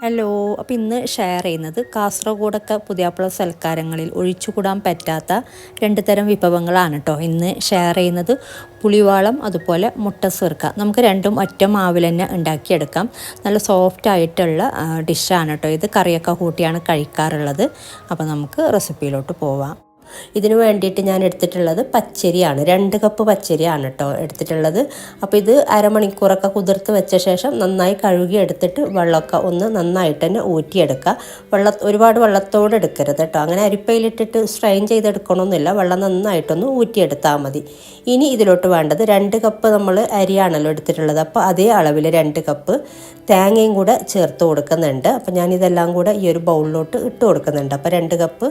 Hello. അപ്പോൾ ഇന്ന് share ചെയ്യുന്നത് കാസർഗോഡൊക്കെ പുതിയാപ്പള സൽക്കാരങ്ങളിൽ ഒഴിച്ചുകൂടാൻ പറ്റാത്ത രണ്ട് തരം വിഭവങ്ങളാണ് കേട്ടോ. ഇന്ന് ഷെയർ ചെയ്യുന്നത് പുളിവാളം അതുപോലെ മുട്ട സിർക്ക. നമുക്ക് രണ്ടും ഒറ്റ മാവിൽ തന്നെ ഉണ്ടാക്കിയെടുക്കാം. നല്ല സോഫ്റ്റ് ആയിട്ടുള്ള ഡിഷാണ് കേട്ടോ. ഇത് കറിയൊക്കെ കൂട്ടിയാണ് കഴിക്കാറുള്ളത്. അപ്പോൾ നമുക്ക് റെസിപ്പിയിലോട്ട് പോവാം. ഇതിന് വേണ്ടിയിട്ട് ഞാൻ എടുത്തിട്ടുള്ളത് പച്ചരിയാണ്. 2 കപ്പ് പച്ചരിയാണ് കേട്ടോ എടുത്തിട്ടുള്ളത്. അപ്പോൾ ഇത് അരമണിക്കൂറൊക്കെ കുതിർത്ത് വെച്ച ശേഷം നന്നായി കഴുകി എടുത്തിട്ട് വെള്ളമൊക്കെ ഒന്ന് നന്നായിട്ട് തന്നെ ഊറ്റിയെടുക്കുക. ഒരുപാട് വെള്ളത്തോടെ എടുക്കരുത് കേട്ടോ. അങ്ങനെ അരിപ്പയിലിട്ടിട്ട് സ്ട്രെയിൻ ചെയ്തെടുക്കണമെന്നില്ല. വെള്ളം നന്നായിട്ടൊന്ന് ഊറ്റിയെടുത്താൽ മതി. ഇനി ഇതിലോട്ട് വേണ്ടത് 2 കപ്പ് നമ്മൾ അരിയാണല്ലോ എടുത്തിട്ടുള്ളത്. അപ്പോൾ അതേ അളവിൽ 2 കപ്പ് തേങ്ങയും കൂടെ ചേർത്ത് കൊടുക്കുന്നുണ്ട്. അപ്പോൾ ഞാനിതെല്ലാം കൂടെ ഈ ഒരു ബൗളിലോട്ട് ഇട്ട് കൊടുക്കുന്നുണ്ട്. അപ്പോൾ 2 കപ്പ്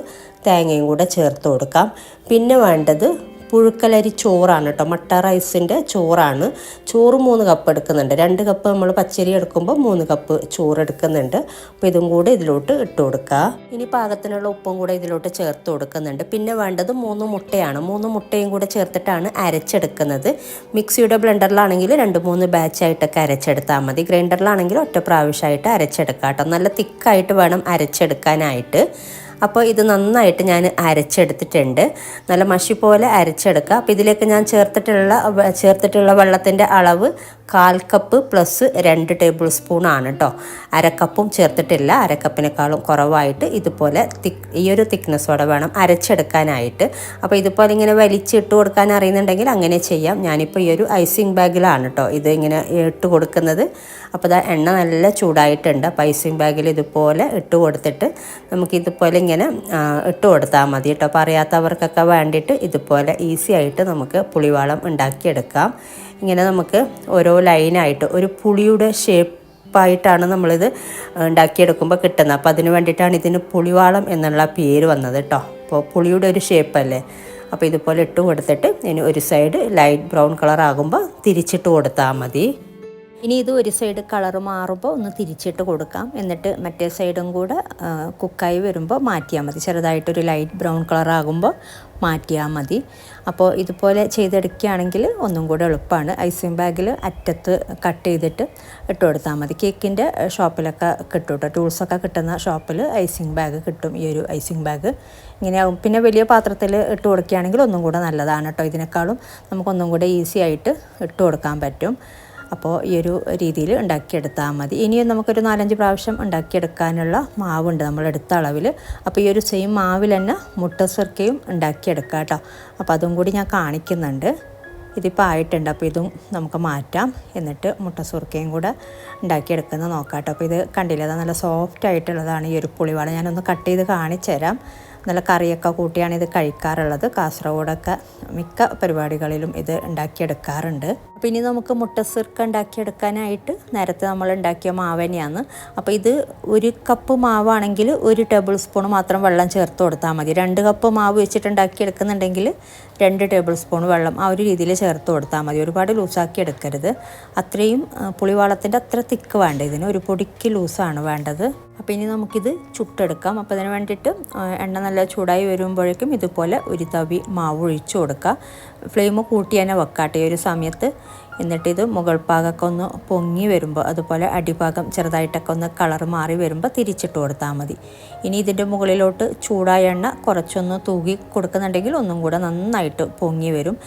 തേങ്ങയും കൂടെ ചേർത്ത് കൊടുക്കാം. പിന്നെ വേണ്ടത് പുഴുക്കലരി ചോറാണ് കേട്ടോ. മട്ട റൈസിൻ്റെ ചോറാണ്. ചോറ് 3 കപ്പ് എടുക്കുന്നുണ്ട്. 2 കപ്പ് നമ്മൾ പച്ചരി എടുക്കുമ്പോൾ 3 കപ്പ് ചോറ് എടുക്കുന്നുണ്ട്. അപ്പോൾ ഇതും കൂടെ ഇതിലോട്ട് ഇട്ട് കൊടുക്കുക. ഇനി പാകത്തിനുള്ള ഉപ്പും കൂടെ ഇതിലോട്ട് ചേർത്ത് കൊടുക്കുന്നുണ്ട്. പിന്നെ വേണ്ടത് 3 മുട്ടയാണ്. 3 മുട്ടയും കൂടെ ചേർത്തിട്ടാണ് അരച്ചെടുക്കുന്നത്. മിക്സിയുടെ ബ്ലെൻഡറിലാണെങ്കിൽ 2-3 ബാച്ചായിട്ടൊക്കെ അരച്ചെടുത്താൽ മതി. ഗ്രൈൻഡറിലാണെങ്കിൽ ഒറ്റ പ്രാവശ്യമായിട്ട് അരച്ചെടുക്കാം കേട്ടോ. നല്ല തിക്കായിട്ട് വേണം അരച്ചെടുക്കാനായിട്ട്. അപ്പോൾ ഇത് നന്നായിട്ട് ഞാൻ അരച്ചെടുത്തിട്ടുണ്ട്. നല്ല മഷി പോലെ അരച്ചെടുക്കുക. അപ്പോൾ ഇതിലേക്ക് ഞാൻ ചേർത്തിട്ടുള്ള വെള്ളത്തിൻ്റെ അളവ് 1/4 കപ്പ് പ്ലസ് 2 ടേബിൾ സ്പൂണാണ് കേട്ടോ. അരക്കപ്പും ചേർത്തിട്ടില്ല. അരക്കപ്പിനേക്കാളും കുറവായിട്ട് ഇതുപോലെ ഈ ഒരു തിക്നെസ്സോടെ വേണം അരച്ചെടുക്കാനായിട്ട്. അപ്പോൾ ഇതുപോലെ ഇങ്ങനെ വലിച്ചിട്ട് കൊടുക്കാൻ അറിയുന്നുണ്ടെങ്കിൽ അങ്ങനെ ചെയ്യാം. ഞാനിപ്പോൾ ഈ ഒരു ഐസിങ് ബാഗിലാണ് കേട്ടോ ഇത് ഇങ്ങനെ ഇട്ട് കൊടുക്കുന്നത്. അപ്പോൾ എണ്ണ നല്ല ചൂടായിട്ടുണ്ട്. അപ്പോൾ ഐസിങ് ബാഗിൽ ഇതുപോലെ ഇട്ട് കൊടുത്തിട്ട് നമുക്കിതുപോലെ ഇങ്ങനെ ഇട്ട് കൊടുത്താൽ മതി കേട്ടോ. അപ്പോൾ അറിയാത്തവർക്കൊക്കെ വേണ്ടിയിട്ട് ഇതുപോലെ ഈസി ആയിട്ട് നമുക്ക് പുളിവാളം ഉണ്ടാക്കിയെടുക്കാം. ഇങ്ങനെ നമുക്ക് ഓരോ ലൈനായിട്ട് ഒരു പുളിയുടെ ഷേപ്പായിട്ടാണ് നമ്മളിത് ഉണ്ടാക്കിയെടുക്കുമ്പോൾ കിട്ടുന്നത്. അപ്പോൾ അതിന് വേണ്ടിയിട്ടാണ് ഇതിന് പുളിവാളം എന്നുള്ള പേര് വന്നത് കേട്ടോ. അപ്പോൾ പുളിയുടെ ഒരു ഷേപ്പല്ലേ. അപ്പോൾ ഇതുപോലെ ഇട്ട് കൊടുത്തിട്ട് ഇനി ഒരു സൈഡ് ലൈറ്റ് ബ്രൗൺ കളർ ആകുമ്പോൾ തിരിച്ചിട്ട് കൊടുത്താൽ മതി. ഇനി ഇത് ഒരു സൈഡ് കളർ മാറുമ്പോൾ ഒന്ന് തിരിച്ചിട്ട് കൊടുക്കാം. എന്നിട്ട് മറ്റേ സൈഡും കൂടെ കുക്കായി വരുമ്പോൾ മാറ്റിയാൽ മതി. ചെറുതായിട്ടൊരു ലൈറ്റ് ബ്രൗൺ കളർ ആകുമ്പോൾ മാറ്റിയാൽ മതി. അപ്പോൾ ഇതുപോലെ ചെയ്തെടുക്കുകയാണെങ്കിൽ ഒന്നും കൂടെ എളുപ്പമാണ്. ഐസിങ് ബാഗിൽ അറ്റത്ത് കട്ട് ചെയ്തിട്ട് ഇട്ട് കൊടുത്താൽ മതി. കേക്കിൻ്റെ ഷോപ്പിലൊക്കെ കിട്ടും കേട്ടോ. ടൂൾസൊക്കെ കിട്ടുന്ന ഷോപ്പിൽ ഐസിങ് ബാഗ് കിട്ടും. ഈ ഒരു ഐസിങ് ബാഗ് ഇങ്ങനെയാകും. പിന്നെ വലിയ പാത്രത്തിൽ ഇട്ട് കൊടുക്കുകയാണെങ്കിൽ ഒന്നും കൂടെ നല്ലതാണ് കേട്ടോ. ഇതിനേക്കാളും നമുക്കൊന്നും കൂടെ ഈസി ആയിട്ട് ഇട്ട് കൊടുക്കാൻ പറ്റും. അപ്പോൾ ഈ ഒരു രീതിയിൽ ഉണ്ടാക്കിയെടുത്താൽ മതി. ഇനിയും നമുക്കൊരു 4-5 പ്രാവശ്യം ഉണ്ടാക്കിയെടുക്കാനുള്ള മാവുണ്ട് നമ്മളെടുത്ത അളവിൽ. അപ്പോൾ ഈ ഒരു സെയിം മാവിൽ തന്നെ മുട്ട സിർക്കയും ഉണ്ടാക്കിയെടുക്കാം കേട്ടോ. അപ്പോൾ അതും കൂടി ഞാൻ കാണിക്കുന്നുണ്ട്. ഇതിപ്പോൾ ആയിട്ടുണ്ട്. അപ്പോൾ ഇതും നമുക്ക് മാറ്റാം. എന്നിട്ട് മുട്ട സിർക്കയും കൂടെ ഉണ്ടാക്കിയെടുക്കുന്നത് നോക്കാം കേട്ടോ. അപ്പോൾ ഇത് കണ്ടില്ലേ, അത് നല്ല സോഫ്റ്റ് ആയിട്ടുള്ളതാണ് ഈ ഒരു പുളിവാള. ഞാനൊന്ന് കട്ട് ചെയ്ത് കാണിച്ചു തരാം. നല്ല കറിയൊക്കെ കൂട്ടിയാണ് ഇത് കഴിക്കാറുള്ളത്. കാസർഗോഡൊക്കെ മിക്ക പരിപാടികളിലും ഇത് ഉണ്ടാക്കിയെടുക്കാറുണ്ട്. അപ്പോൾ ഇനി നമുക്ക് മുട്ട സിർക്ക ഉണ്ടാക്കിയെടുക്കാനായിട്ട് നേരത്തെ നമ്മൾ ഉണ്ടാക്കിയ മാവ് തന്നെയാണ്. അപ്പോൾ ഇത് 1 കപ്പ് മാവാണെങ്കിൽ 1 ടേബിൾ സ്പൂൺ മാത്രം വെള്ളം ചേർത്ത് കൊടുത്താൽ മതി. 2 കപ്പ് മാവ് വെച്ചിട്ട് ഉണ്ടാക്കിയെടുക്കുന്നുണ്ടെങ്കിൽ 2 ടേബിൾ സ്പൂൺ വെള്ളം ആ ഒരു രീതിയിൽ ചേർത്ത് കൊടുത്താൽ മതി. ഒരുപാട് ലൂസാക്കി എടുക്കരുത്. അത്രയും പുളിവാളത്തിൻ്റെ അത്ര തിക്ക് വേണ്ട. ഇതിന് ഒരു പൊടിക്ക് ലൂസാണ് വേണ്ടത്. അപ്പോൾ ഇനി നമുക്കിത് ചുട്ടെടുക്കാം. അപ്പോൾ അതിന് വേണ്ടിയിട്ട് എണ്ണ നല്ല ചൂടായി വരുമ്പോഴേക്കും ഇതുപോലെ ഒരു തവി മാവ് ഒഴിച്ചു കൊടുക്കുക. ഫ്ലെയിം കൂട്ടി തന്നെ വെക്കാട്ടെ ഈ ഒരു സമയത്ത്. എന്നിട്ടിത് മുകൾ ഭാഗമൊക്കെ ഒന്ന് പൊങ്ങി വരുമ്പോൾ, അതുപോലെ അടിഭാഗം ചെറുതായിട്ടൊക്കെ ഒന്ന് കളർ മാറി വരുമ്പോൾ തിരിച്ചിട്ട് കൊടുത്താൽ മതി. ഇനി ഇതിൻ്റെ മുകളിലോട്ട് ചൂടായ എണ്ണ കുറച്ചൊന്ന് തൂകി കൊടുക്കുന്നുണ്ടെങ്കിൽ ഒന്നും കൂടെ നന്നായിട്ട് പൊങ്ങി വരും.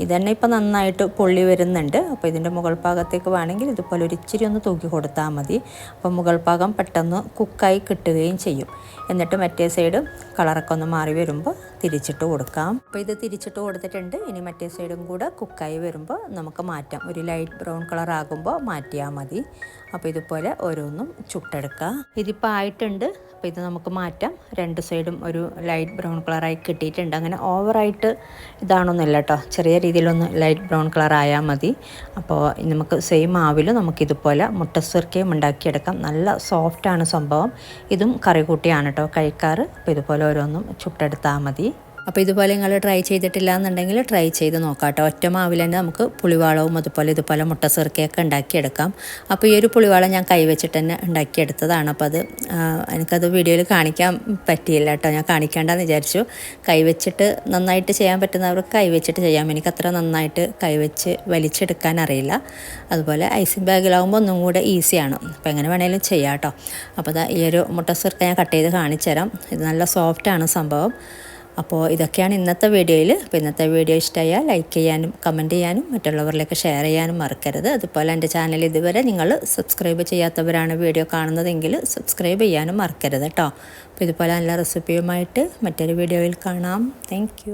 ഇതന്നെ ഇപ്പോൾ നന്നായിട്ട് പൊള്ളി വരുന്നുണ്ട്. അപ്പോൾ ഇതിൻ്റെ മുകൾ ഭാഗത്തേക്ക് വേണമെങ്കിൽ ഇതുപോലെ ഒരു ഇച്ചിരി ഒന്ന് തൂക്കി കൊടുത്താൽ മതി. അപ്പോൾ മുകൾ ഭാഗം പെട്ടെന്ന് കുക്കായി കിട്ടുകയും ചെയ്യും. എന്നിട്ട് മറ്റേ സൈഡ് കളറൊക്കെ ഒന്ന് മാറി വരുമ്പോൾ തിരിച്ചിട്ട് കൊടുക്കാം. അപ്പോൾ ഇത് തിരിച്ചിട്ട് കൊടുത്തിട്ടുണ്ട്. ഇനി മറ്റേ സൈഡും കൂടെ കുക്കായി വരുമ്പോൾ നമുക്ക് മാറ്റാം. ഒരു ലൈറ്റ് ബ്രൗൺ കളർ ആകുമ്പോൾ മാറ്റിയാൽ മതി. അപ്പോൾ ഇതുപോലെ ഓരോന്നും ചുട്ടെടുക്കുക. ഇതിപ്പോൾ ആയിട്ടുണ്ട്. അപ്പോൾ ഇത് നമുക്ക് മാറ്റാം. 2 സൈഡും ഒരു ലൈറ്റ് ബ്രൗൺ കളറായി കിട്ടിയിട്ടുണ്ട്. അങ്ങനെ ഓവറായിട്ട് ഇതാണൊന്നുമില്ല കേട്ടോ. ചെറിയ രീതിയിലൊന്ന് ലൈറ്റ് ബ്രൗൺ കളർ ആയാൽ മതി. അപ്പോൾ നമുക്ക് സെയിം മാവിൽ നമുക്കിതുപോലെ മുട്ട സിർക്കയും ഉണ്ടാക്കിയെടുക്കാം. നല്ല സോഫ്റ്റാണ് സംഭവം. ഇതും കറി കൂട്ടിയാണ് കേട്ടോ കഴിക്കാറ്. അപ്പോൾ ഇതുപോലെ ഓരോന്നും ചുട്ടെടുത്താൽ മതി. അപ്പോൾ ഇതുപോലെ നിങ്ങൾ ട്രൈ ചെയ്തിട്ടില്ല എന്നുണ്ടെങ്കിൽ ട്രൈ ചെയ്ത് നോക്കാം കേട്ടോ. ഒറ്റ മാവിൽ തന്നെ നമുക്ക് പുളിവാളവും അതുപോലെ ഇതുപോലെ മുട്ട സിർക്കയൊക്കെ ഉണ്ടാക്കിയെടുക്കാം. അപ്പോൾ ഈ ഒരു പുളിവാളം ഞാൻ കൈവച്ചിട്ട് തന്നെ ഉണ്ടാക്കിയെടുത്തതാണ്. അപ്പോൾ അത് എനിക്കത് വീഡിയോയിൽ കാണിക്കാൻ പറ്റിയില്ല കേട്ടോ. ഞാൻ കാണിക്കേണ്ടെന്ന് വിചാരിച്ചു. കൈവച്ചിട്ട് നന്നായിട്ട് ചെയ്യാൻ പറ്റുന്നവർക്ക് കൈവച്ചിട്ട് ചെയ്യാം. എനിക്കത്ര നന്നായിട്ട് കൈവച്ച് വലിച്ചെടുക്കാൻ അറിയില്ല. അതുപോലെ ഐസിങ് ബാഗിലാവുമ്പോൾ ഒന്നും കൂടെ ഈസിയാണ്. അപ്പോൾ എങ്ങനെ വേണമെങ്കിലും ചെയ്യാം കേട്ടോ. അപ്പോൾ ഈ ഒരു മുട്ട സിർക്ക ഞാൻ കട്ട് ചെയ്ത് കാണിച്ചു തരാം. ഇത് നല്ല സോഫ്റ്റാണ് സംഭവം. അപ്പോൾ ഇതൊക്കെയാണ് ഇന്നത്തെ വീഡിയോയിൽ. അപ്പോൾ ഇന്നത്തെ വീഡിയോ ഇഷ്ടമായാൽ ലൈക്ക് ചെയ്യാനും കമൻറ്റ് ചെയ്യാനും മറ്റുള്ളവരിലേക്ക് ഷെയർ ചെയ്യാനും മറക്കരുത്. അതുപോലെ എൻ്റെ ചാനൽ ഇതുവരെ നിങ്ങൾ സബ്സ്ക്രൈബ് ചെയ്യാത്തവരാണ് വീഡിയോ കാണുന്നതെങ്കിൽ സബ്സ്ക്രൈബ് ചെയ്യാനും മറക്കരുത് കേട്ടോ. അപ്പോൾ ഇതുപോലെ നല്ല റെസിപ്പിയുമായിട്ട് മറ്റൊരു വീഡിയോയിൽ കാണാം. താങ്ക്